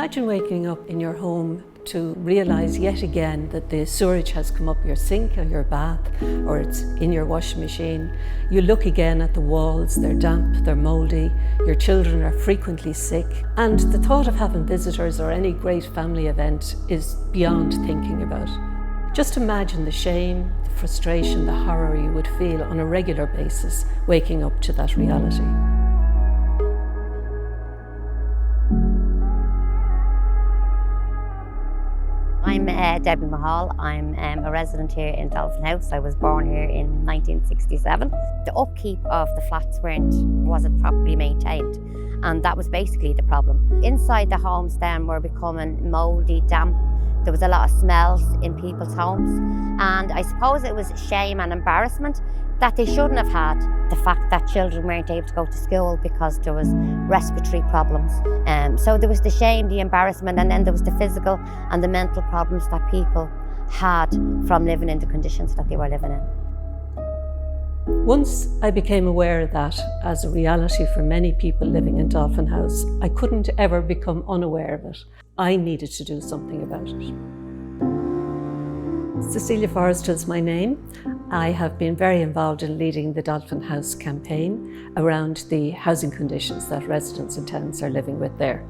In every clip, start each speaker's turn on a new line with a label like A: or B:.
A: Imagine waking up in your home to realise yet again that the sewerage has come up your sink or your bath, or it's in your washing machine. You look again at the walls, they're damp, they're mouldy, your children are frequently sick, and the thought of having visitors or any great family event is beyond thinking about. Just imagine the shame, the frustration, the horror you would feel on a regular basis waking up to that reality.
B: I'm Debbie Mahal. I'm a resident here in Dolphin House. I was born here in 1967. The upkeep of the flats wasn't properly maintained, and that was basically the problem. Inside the homes then were becoming mouldy, damp. There was a lot of smells in people's homes, and I suppose it was shame and embarrassment that they shouldn't have had. The fact that children weren't able to go to school because there was respiratory problems. So there was the shame, the embarrassment, and then there was the physical and the mental problems that people had from living in the conditions that they were living in.
A: Once I became aware of that as a reality for many people living in Dolphin House, I couldn't ever become unaware of it. I needed to do something about it. Cecilia Forrester is my name. I have been very involved in leading the Dolphin House campaign around the housing conditions that residents and tenants are living with there.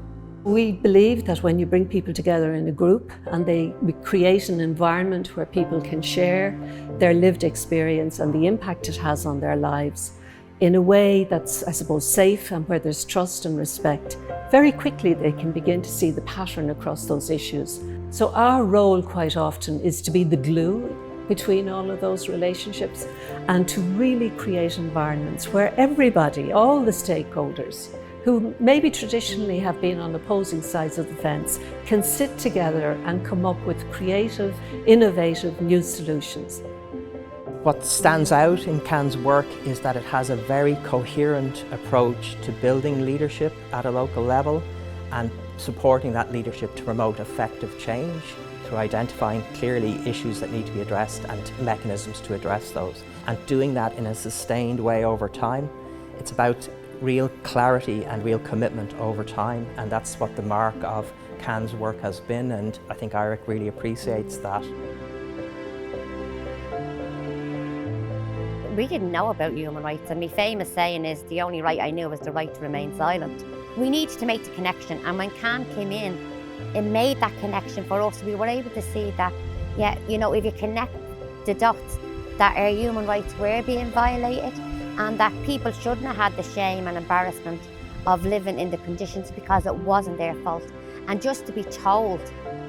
A: We believe that when you bring people together in a group and we create an environment where people can share their lived experience and the impact it has on their lives in a way that's, I suppose, safe and where there's trust and respect, very quickly they can begin to see the pattern across those issues. So our role quite often is to be the glue between all of those relationships and to really create environments where everybody, all the stakeholders, who maybe traditionally have been on opposing sides of the fence, can sit together and come up with creative, innovative new solutions.
C: What stands out in CAN's work is that it has a very coherent approach to building leadership at a local level and supporting that leadership to promote effective change through identifying clearly issues that need to be addressed and mechanisms to address those, and doing that in a sustained way over time. It's about real clarity and real commitment over time, and that's what the mark of CAN's work has been, and I think IREC really appreciates that.
B: We didn't know about human rights, and my famous saying is, the only right I knew was the right to remain silent. We needed to make the connection, and when CAN came in, it made that connection for us. We were able to see that, yeah, you know, if you connect the dots, that our human rights were being violated and that people shouldn't have had the shame and embarrassment of living in the conditions because it wasn't their fault. And just to be told,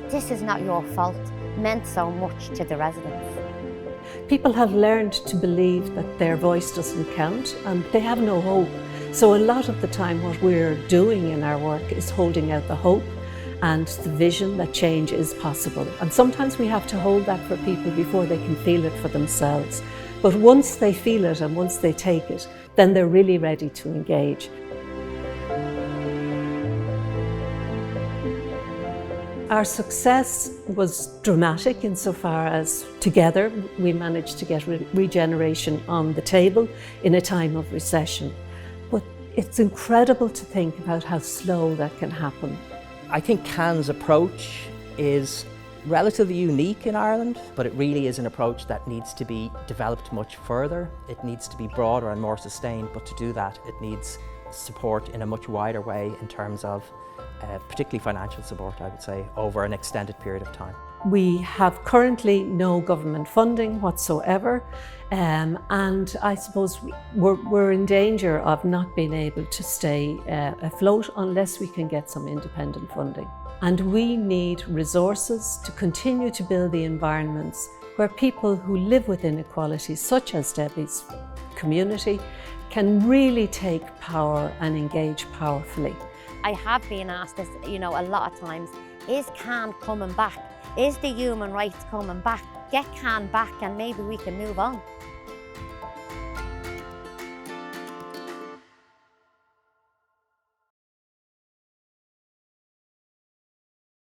B: this is not your fault, meant so much to the residents.
A: People have learned to believe that their voice doesn't count and they have no hope. So a lot of the time what we're doing in our work is holding out the hope and the vision that change is possible. And sometimes we have to hold that for people before they can feel it for themselves. But once they feel it and once they take it, then they're really ready to engage. Our success was dramatic insofar as together we managed to get regeneration on the table in a time of recession. But it's incredible to think about how slow that can happen.
C: I think CAN's approach is relatively unique in Ireland, but it really is an approach that needs to be developed much further. It needs to be broader and more sustained, but to do that it needs support in a much wider way in terms of particularly financial support, I would say, over an extended period of time.
A: We have currently no government funding whatsoever, and I suppose we're in danger of not being able to stay afloat unless we can get some independent funding. And we need resources to continue to build the environments where people who live with inequalities, such as Debbie's community, can really take power and engage powerfully.
B: I have been asked this, you know, a lot of times, is CAN coming back? Is the human rights coming back? Get CAN back and maybe we can move on.